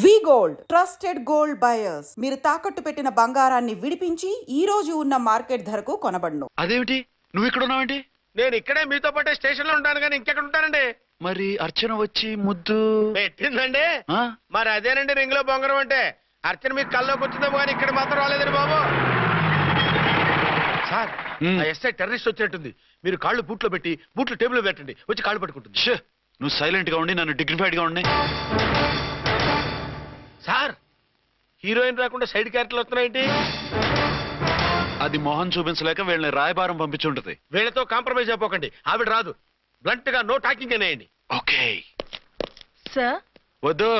వి gold trusted gold buyers మీరు తాకట్టు పెట్టిన బంగారాన్ని విడిపించి ఈ రోజు ఉన్న మార్కెట్ ధరకు కొనబడును. అదేమిటి నువ్వు ఇక్కడ ఉన్నావేంటి? నేను ఇక్కడే మీతో పాటే స్టేషన్ లో ఉంటాను కానీ ఇంకెక్కడ ఉంటానండి. మరి అర్చన వచ్చి ముద్దు పెట్టిందండి. ఆ? మరి అదేనండి రింగ్ లో బొంగరం అంటే. అర్చన మీకు కల్లోకి వచ్చిందేమో కానీ ఇక్కడ మాత్రం రాలేదండి బాబు. సార్ ఆ ఎస్ఐ టెర్రరిస్ట్ వచ్చినట్టుంది. మీరు కాళ్ళు బూట్లో పెట్టి బూట్లు టేబుల్ పెట్టండి, వచ్చి కాళ్ళు పట్టుకుంటుంది. షే, నువ్వు సైలెంట్ గా ఉండి నన్ను డిగ్నిఫైడ్ గా ఉండి. సార్ హీరోయిన్ రాకుండా సైడ్ క్యారెక్టర్లు వస్తున్నాయేంటి? అది మొహం చూపించలేక వీళ్ళని రాయబారం పంపించుంటది. వీళ్ళతో కాంప్రమైజ్ అయిపోకండి, ఆవిడ రాదు. బ్లంట్ గా నో టాకింగ్ అనేయండి. ఓకే సార్, వద్దు,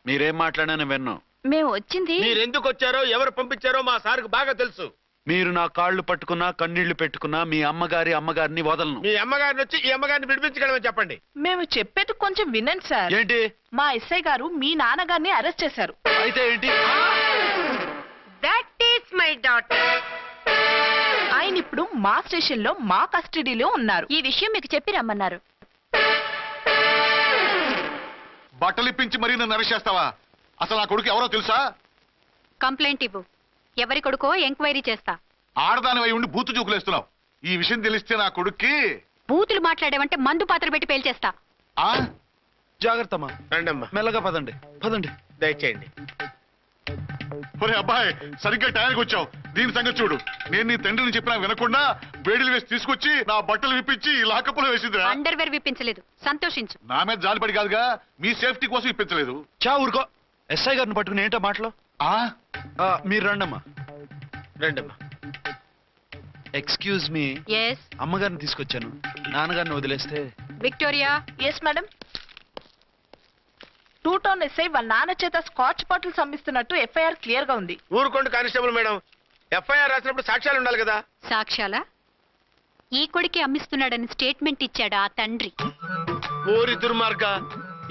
మీరేం మాట్లాడానని విన్ను. మేము వచ్చింది మీరు ఎందుకు వచ్చారో ఎవరు పంపించారో మా సార్కు బాగా తెలుసు. మీరు నా కాళ్ళు పట్టుకున్నా కన్నీళ్లు పెట్టుకున్నా మీ అమ్మగారిని వదలను. మీ అమ్మగారిని వచ్చి ఈ అమ్మగారిని విడిపించగలమని చెప్పండి. మేము చెప్పేది కొంచెం వినండి సార్. ఏంటి? మా ఎస్ఐ గారు మీ నాన్నగారిని అరెస్ట్ చేశారు. అయితే ఏంటి? That is my daughter. ఆయన ఇప్పుడు మా స్టేషన్ లో మా కస్టడీలో ఉన్నారు. ఈ విషయం మీకు చెప్పి రమ్మన్నారు. బట్టలిప్పించి మరీ నన్ను అరెస్ట్ చేస్తావా? అసలు నా కొడుకు ఎవరో తెలుసా? కంప్లైంట్ ఇవ్వు. ఎవరి కొడుకో ఎంక్వైరీ చేస్తా. ఆడదానివై ఉండి బూతు చూకులేస్తున్నావు. ఈ విషయం తెలిస్తే నా కొడుక్కి బూతులు మాట్లాడేవంటే మందు పాత్ర పెట్టి పేల్చేస్తా. ఆ జాగ్రత్తమ్మా, రండమ్మా, మెల్లగా పదండి పదండి. దయచేయండి. ఒరే అబ్బాయి, సరిగ్గా టైంకి వచ్చావు. దీని సంగతి చూడు. నేను నీ తండ్రిని చెప్పినా వినకుండా బేడీలు వేసి తీసుకొచ్చి నా బట్టలు విప్పించి లాకప్పులో వేసిందిరా. అండర్వేర్ విప్పించలేదు, సంతోషించు. నా మీద జాలిపడి కాదుగా, మీ సేఫ్టీ కోసం ఇప్పించలేదు. చా ఊరుకో. ఎస్ఐ గారిని పట్టుకుని ఏంటో మాటలు. మీరు రండమ్మా. రండమ్మా. Excuse me. ఎస్ అమ్మగారిని తీసుకొచ్చాను, నాన్నగారిని వదిలేస్తే. Victoria. Yes madam. 2 town SI వాళ్ళ నాన్న చేత స్కాచ్ బాటిల్స్ అమ్మిస్తున్నట్టు ఎఫ్ఐఆర్ క్లియర్ గా ఉంది. ఊరుకోండి కానిస్టేబుల్ మేడం. ఎఫ్ఐఆర్ రాసినప్పుడు సాక్ష్యాలు ఉండాలి కదా. సాక్ష్యాలా? ఈ కొడుకే అమ్మిస్తున్నాడని స్టేట్మెంట్ ఇచ్చాడు ఆ తండ్రి. ఊరి దుర్మార్గ,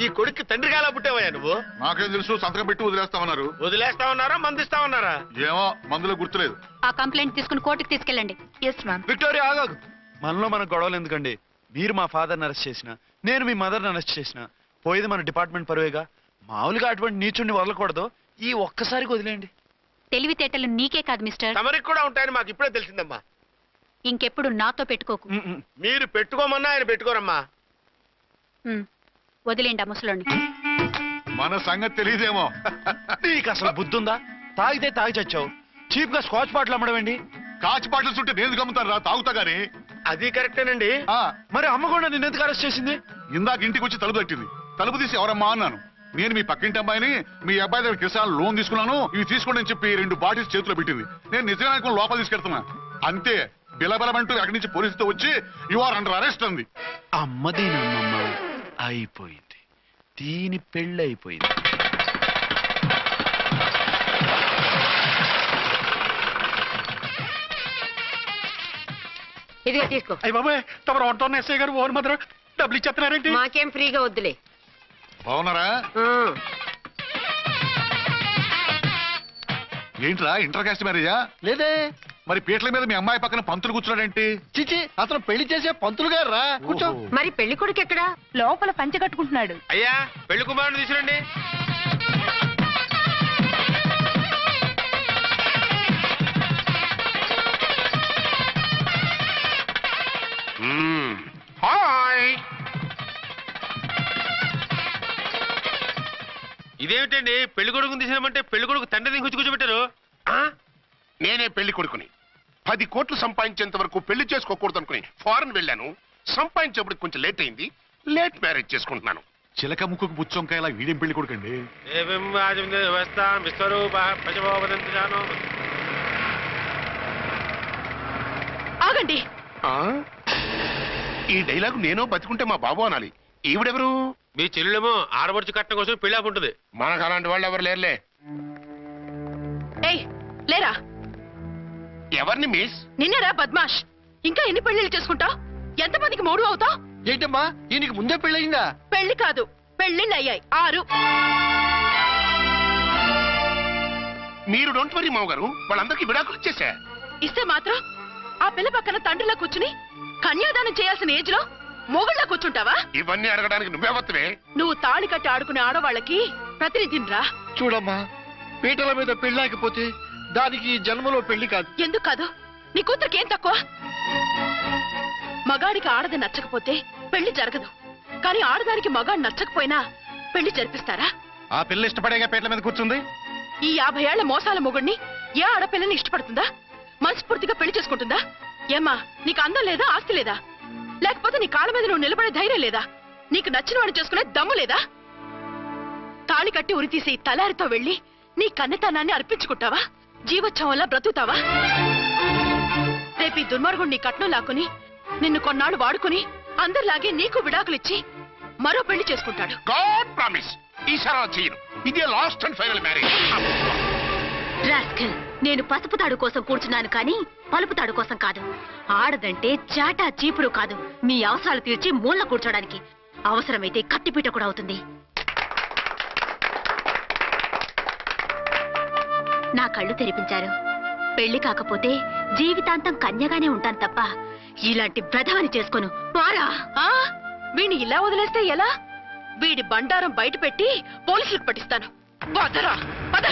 ఈ కొడుక్కి తండ్రిగా ఎలా పుట్టావయ్యా నువ్వు? నాకేం తెలుసు, సంతకం పెట్టి వదిలేస్తామన్నారు. వదిలేస్తామన్నారా మందిస్తామన్నారా? ఏమో, మందులో గుర్తులేదు. ఆ కంప్లైంట్ తీసుకుని కోర్టుకు తీసుకెళ్ళండి. Yes ma'am. విక్టోరియా ఆగాగు. మనలో మన గొడవలు ఎందుకండి? మీరు మా ఫాదర్ని అరెస్ట్ చేసిన, నేను మీ మదర్ని అరెస్ట్ చేసిన, పోయేది మన డిపార్ట్మెంట్ పరువేగా. మామూలుగా అటువంటి నీచుడిని వదలకూడదు. ఈ ఒక్కసారికి వదిలేయండి. తెలివితేటలు నీకే కాదు మిస్టర్, తమరికి కూడా ఉంటాయని మాకు ఇప్పుడే తెలిసిందమ్మా. ఇంకెప్పుడు నాతో పెట్టుకోకు. మీరు పెట్టుకోమన్నా ఆయన పెట్టుకోరమ్మా. వదిలేండి ఆ ముసలోని. మన సంగతి తెలియదేమో. నీకు అసలు బుద్ధుందా? తాగితే తాగి చచ్చావు. చీప్ గా స్కాచ్ బాటిల్ అమ్మడమేంటి? కాచి బాటిల్స్ ఉంటే నేను గమ్ముతాను రా, తాగుతా గానీ. అది కరెక్టేనండి. మరి అమ్మ కూడా నిన్ను ఎందుకు అరెస్ట్ చేసింది? ఇందాక ఇంటికి వచ్చి తలుపు తట్టింది. తలుపు తీసి ఎవరమ్మా అన్నాను. నేను మీ పక్కింటి అమ్మాయిని, మీ అబ్బాయి దగ్గర కిసాన్ లోన్ తీసుకున్నాను, ఇవి తీసుకోండి అని చెప్పి 2 బాటిల్స్ చేతిలో పెట్టింది. నేను నిజంగా అనుకుని లోపల తీసుకెళ్తున్నా. అంతే, బిలబలమంటూ అక్కడి నుంచి పోలీసుతో వచ్చి యు ఆర్ అండర్ అరెస్ట్ అంది. అమ్మది నమ్మమ్మ అయిపోయింది. దీని పెళ్ళి అయిపోయింది. ఇదిగా తీసుకో. అయ్య బాబాయ్, తమరు ఆటోన్ ఎస్ఐ గారు ఓన్ మాత్రం డబ్బులు ఇచ్చేస్తున్నారేంటి? మాకేం ఫ్రీగా వద్దులే. బాగున్నారా? ఏంట్రా, ఇంటర్ కాస్ట్ మ్యారేజా? లేదే. మరి పీటల మీద మీ అమ్మాయి పక్కన పంతులు కూర్చున్నాడేంటి? చిచి, అతను పెళ్లి చేసే పంతులు గారు రా. కూర్చో. మరి పెళ్లి కొడుకు ఎక్కడా? లోపల పంచె కట్టుకుంటున్నాడు. అయ్యా, పెళ్లి కుమారుని తీసుకురండి. హాయ్. ఇదేమిటండి, పెళ్లి కొడుకుని తీసినామంటే పెళ్లి కొడుకు తండ్రిని కూర్చోబెట్టారు. నేనే పెళ్లి కొడుకుని. 10 కోట్లు సంపాదించేంత వరకు పెళ్లి చేసుకోకూడదు అనుకుని ఫారెన్ వెళ్ళాను. సంపాదించేప్పుడు కొంచెం లేట్ అయింది. లేట్ మ్యారేజ్ చేసుకుంటున్నాను. చిలక ముక్కుకు బుచ్చొంకాయలా వీడేం పెళ్లి కొడుకండి? ఆగండి. ఈ డైలాగ్ నేనో బతికుంటే మా బాబు అనాలి. ఈవిడెవరు? మీ చెల్లెమో ఆడబడుచు కట్టడం కోసం పెళ్లి ఆపుంటుంది. మనకు అలాంటి వాళ్ళు ఎవరు లేరులే. ఏయ్ లేరా. ఎవరిని మిస్? నిన్నరా బద్మాష్. ఇంకా ఎన్ని పెళ్లిళ్ళు చేసుకుంటావు? ఎంతమందికి మూడు అవుతావు? ఏంటమ్మా, ఈయనకి ముందే పెళ్ళయిందా? పెళ్లి కాదు, పెళ్లిళ్ళు అయ్యాయి 6. మీరు డోంట్ వరీ మావ గారు, వాళ్ళందరికీ విడాకులు ఇచ్చేసా. ఇస్తే మాత్రం ఆ పిల్ల పక్కన తండ్రిలా కూర్చుని కన్యాదానం చేయాల్సిన ఏజ్ లో మొగుళ్ళ కూర్చుంటావా? ఇవన్నీ అడగడానికి నువ్వే వత్తవే. నువ్వు తాళి కట్టి ఆడుకునే ఆడవాళ్ళకి ప్రతినిధినిరా. చూడమ్మా, పీటల మీద పెళ్ళాకపోతే దానికి ఈ జన్మలో పెళ్లి కాదు. ఎందుకు కాదు? నీ కూతురికి ఏం తక్కువ? మగాడికి ఆడది నచ్చకపోతే పెళ్లి జరగదు, కానీ ఆడదానికి మగాడు నచ్చకపోయినా పెళ్లి జరిపిస్తారా? ఆ పిల్ల ఇష్టపడేగా పీటల మీద కూర్చుంది. ఈ 50 ఏళ్ల మోసాల మొగుడిని ఏ ఆడపిల్లని ఇష్టపడుతుందా? మనస్ఫూర్తిగా పెళ్లి చేసుకుంటుందా? ఏమ్మా, నీకు అందం లేదా, ఆస్తి లేదా? లేకపోతే నీ కాళ్ళ మీద నువ్వు నిలబడే ధైర్యం లేదా? నీకు నచ్చిన వాడిని చేసుకునే దమ్ము లేదా? తాళి కట్టి ఉరితీసి తలారితో వెళ్లి నీ కన్నెతనాన్ని అర్పించుకుంటావా? జీవోత్సవంలా బ్రతుకుతావా? రేపు ఈ దుర్మార్గుడు నీ కట్నం లాక్కుని నిన్ను కొన్నాళ్ళు వాడుకుని అందరిలాగే నీకు విడాకులిచ్చి మరో పెళ్లి చేసుకుంటాడు. గాడ్ ప్రామిస్, ఈసారి అలా చేయను. ఇదే last and final marriage. Rascal, నేను పసుపు తాడు కోసం కూర్చున్నాను కానీ పలుపు తాడు కోసం కాదు. ఆడదంటే చాటా చీపురు కాదు, మీ అవసరాలు తీర్చి మూల కూర్చోడానికి. అవసరమైతే కత్తిపీట కూడా అవుతుంది. నా కళ్ళు తెరిపించారు. పెళ్లి కాకపోతే జీవితాంతం కన్యగానే ఉంటాను తప్ప ఇలాంటి బ్రధవని చేసుకోను. వారా వీడిని ఇలా వదిలేస్తే ఎలా? వీడి బండారం బయట పెట్టి పోలీసులకు పట్టిస్తాను. వదరా, వద.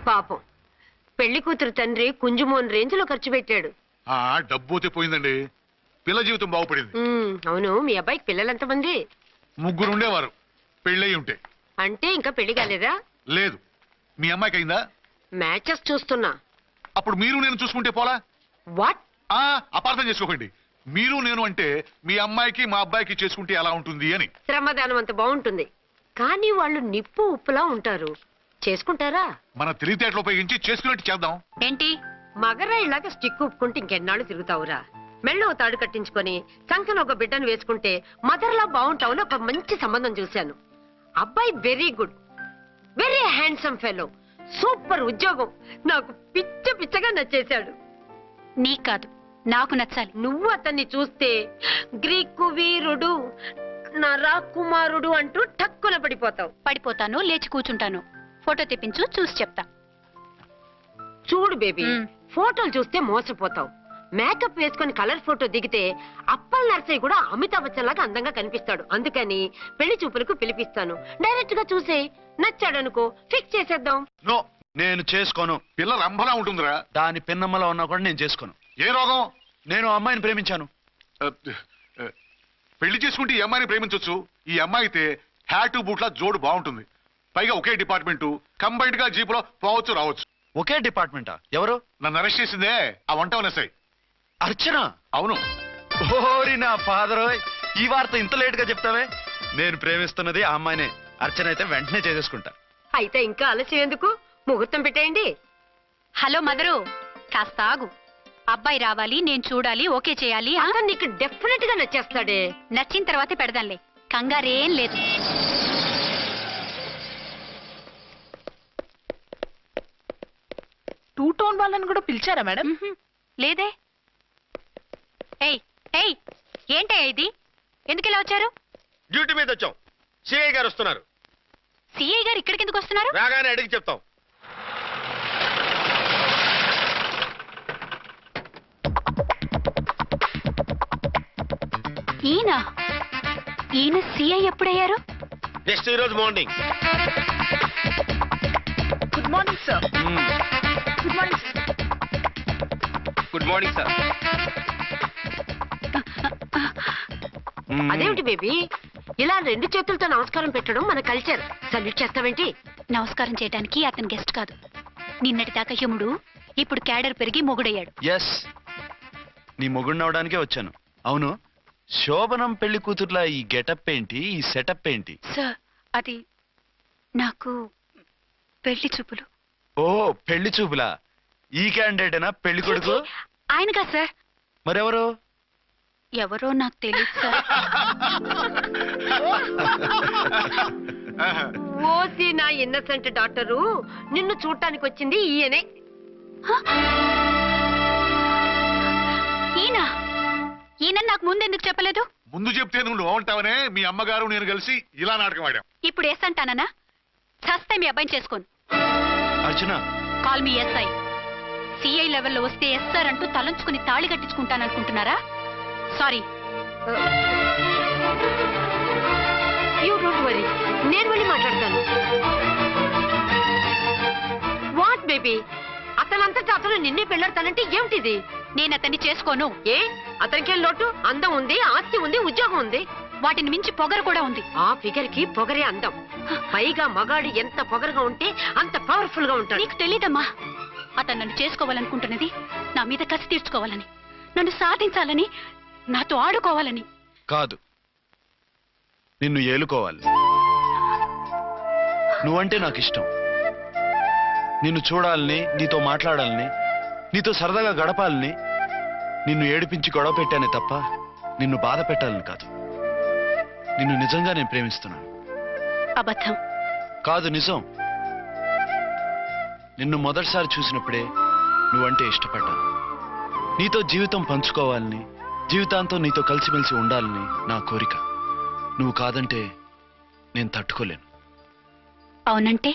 పాపం, పెళ్లి కూతురు తండ్రి కుంజుమోన్ రేంజ్ లో ఖర్చు పెట్టాడు. ఆ డబ్బు పోతే పోయిందండి, పిల్ల జీవితం బాగుపడింది. అవును, మీ అబ్బాయికి పిల్లలెంతమంది? 3 ఉండేవారు, పెళ్ళయి ఉంటే. అంటే ఇంకా పెళ్లి కాలేదా? లేదు. మీ అమ్మాయికి అయిందా? మ్యాచెస్ చూస్తున్నా. అప్పుడు మీరు నేను చూసుకుంటే పోలా? వాట్? అపార్థం చేసుకోకండి. మీరు నేను అంటే మీ అమ్మాయికి మా అబ్బాయికి చేసుకుంటే ఎలా ఉంటుంది అని. శ్రమదానం అంత బాగుంటుంది, కానీ వాళ్ళు నిప్పు ఉప్పులా ఉంటారు. చేసుకుంటారా? మన తెలివితేటలు ఉపయోగించి చేసుకున్నట్టు చేద్దాం. ఏంటి? మగరాయిలాగా స్టిక్ ఉప్పుకుంటే ఇంకెన్నాళ్ళు తిరుగుతావురా? మెళ్ళో తాడు కట్టించుకొని సంఖ్యలో ఒక బిడ్డను వేసుకుంటే మదర్లా బాగుంటావుని ఒక మంచి సంబంధం చూశాను. అబ్బాయి very good, very handsome fellow, super ఉద్యోగం. నాకు పిచ్చగా నచ్చేశాడు. నీకు కాదు, నాకు నచ్చాలి. నువ్వు అతన్ని చూస్తే గ్రీకు వీరుడు, నా రాకుమారుడు అంటూ టక్కున పడిపోతావు. పడిపోతాను, లేచి కూర్చుంటాను. ఫోటో తెప్పించు, చూసి చెప్తా. చూడు బేబీ, ఫోటోలు చూస్తే మోసపోతావు. మేకప్ వేసుకొని కలర్ ఫోటో దిగితే అప్పల్ నర్సయ్య కూడా అమితాబ్ బచ్చన్ లాగా అందంగా కనిపిస్తాడు. అందుకని పెళ్లి చూపులకు పిలిపిస్తాను. డైరెక్ట్ గా చూసే నచ్చాడనుకో, ఫిక్స్ చేసేద్దాం. నో, నేను చేసుకోను. పిల్ల రంభలా ఉంటుందిరా. దాని పిన్నమ్మలో ఉన్నా కూడా నేను చేసుకోను. ఏ రోగం? నేను అమ్మాయిని ప్రేమించాను. పెళ్లి చేసుకుంటే ఈ అమ్మాయిని ప్రేమించవచ్చు. ఈ అమ్మాయి అయితే హ్యాటు బూట్ల జోడు బాగుంటుంది. పైగా ఒకే డిపార్ట్మెంట్, కంబైన్డ్ గా జీపులో పోవచ్చు రావచ్చు. ఒకే డిపార్ట్మెంటా? ఎవరు? నన్ను అరెస్ట్ చేసిందే ఆ వంట వనసాయి. అర్చన? అవును. ఓరి నా ఫాదర్, ఈ వార్త ఇంత లేట్ గా చెప్తావే. నేను ప్రేమిస్తున్నది ఆ అమ్మాయినే. అర్చన అయితే వెంటనే చేసేసుకుంటా. అయితే ఇంకా ఆలస్యం ఎందుకు? ముహూర్తం పెట్టేయండి. హలో మదరు, కాస్త ఆగు. అబ్బాయి రావాలి, నేను చూడాలి, ఓకే చేయాలి. అతను నీకు డెఫినెట్ గా నచ్చేస్తాడే. నచ్చిన తర్వాతే పెడదాంలే, కంగారేం లేదు. టూ టోన్ వాళ్ళని కూడా పిలిచారా మేడం? లేదే. ఏయ్ ఏయ్, ఏంటయ్యా ఇది? ఎందుకు ఇలా వచ్చారు? డ్యూటీ మీద వచ్చాం. సిఐ గారు వస్తున్నారు. సిఐ గారు ఇక్కడికి ఎందుకు వస్తున్నారు? రాగానే అడిగి చెప్తాం. ఈయన సిఐ ఎప్పుడయ్యారు? నెక్స్ట్ ఈ రోజు morning. Good morning sir. Good morning. Good morning sir. అదేమిటి బేబీ, ఇలా 2 చేతులతో నమస్కారం పెట్టడం మన కల్చర్. సల్యూట్ చేస్తావేంటి? నమస్కారం చేయడానికి అతను గెస్ట్ కాదు. నిన్నటి దాకా యముడు, ఇప్పుడు క్యాడర్ పెరిగి మొగుడయ్యాడు. ఎస్, నీ మొగుడిని అవడానికే వచ్చాను. అవును, శోభనం పెళ్లి కూతుర్లా ఈ గెటప్ ఏంటి, ఈ సెటప్ ఏంటి? సార్, అది నాకు పెళ్లి చూపులు. ఓ, పెళ్లి చూపులా? ఈ క్యాండిడేటేనా పెళ్లి కొడుకు? ఆయనగా సార్. మరెవరు? ఎవరో నాకు తెలియదు సార్. ఓసి నా ఇన్నసెంట్ డాక్టరు, నిన్ను చూడటానికి వచ్చింది ఈయనే. ఈయన నాకు ముందు ఎందుకు చెప్పలేదు? ముందు చెప్తే నువ్వు బాగుంటావనే మీ అమ్మగారు నేను కలిసి ఇలా నాటకం ఆడాం. ఇప్పుడు ఎస్ అంటానా? చస్తే మీ అబ్బాయిని చేసుకోను. అర్చన, కాల్ మీ ఎస్ఐ. సిఐ లెవెల్లో వస్తే ఎస్ఆర్ అంటూ తలంచుకుని తాళి కట్టించుకుంటాననుకుంటున్నారా? సారీ. యూ డోంట్ వరీ, నేను వెళ్ళి మాట్లాడతాను. వాట్ బేబీ, అతనంతటా అతను నిన్నే పెళ్ళాడతానంటే ఏమిటిది? నేను అతన్ని చేసుకోను. ఏ అతనికేం లోటు? అందం ఉంది, ఆస్తి ఉంది, ఉద్యోగం ఉంది. వాటిని మించి పొగరు కూడా ఉంది. ఆ ఫిగర్ కి పొగరే అందం. పైగా మగాడు ఎంత పొగరుగా ఉంటే అంత పవర్ఫుల్ గా ఉంటాడు. నీకు తెలీదమ్మా, అతను నన్ను చేసుకోవాలనుకుంటున్నది నా మీద కసి తీర్చుకోవాలని, నన్ను సాధించాలని, నాతో ఆడుకోవాలని. కాదు, నిన్ను ఏలుకోవాలి. నువ్వంటే నాకు ఇష్టం. నిన్ను చూడాలని, నీతో మాట్లాడాలని, నీతో సరదాగా గడపాలని, నిన్ను ఏడిపించి గొడవ పెట్టానే తప్ప నిన్ను బాధ పెట్టాలని కాదు. నిన్ను నిజంగా నేను ప్రేమిస్తున్నాను. అబద్ధం. కాదు, నిజం. నిన్ను మొదటిసారి చూసినప్పుడే నువ్వంటే ఇష్టపడ్డాను. నీతో జీవితం పంచుకోవాలని, జీవితాంతం నీతో కలిసిమెలిసి ఉండాలని నా కోరిక. నువ్వు కాదంటే నేను తట్టుకోలేను. అవునంటే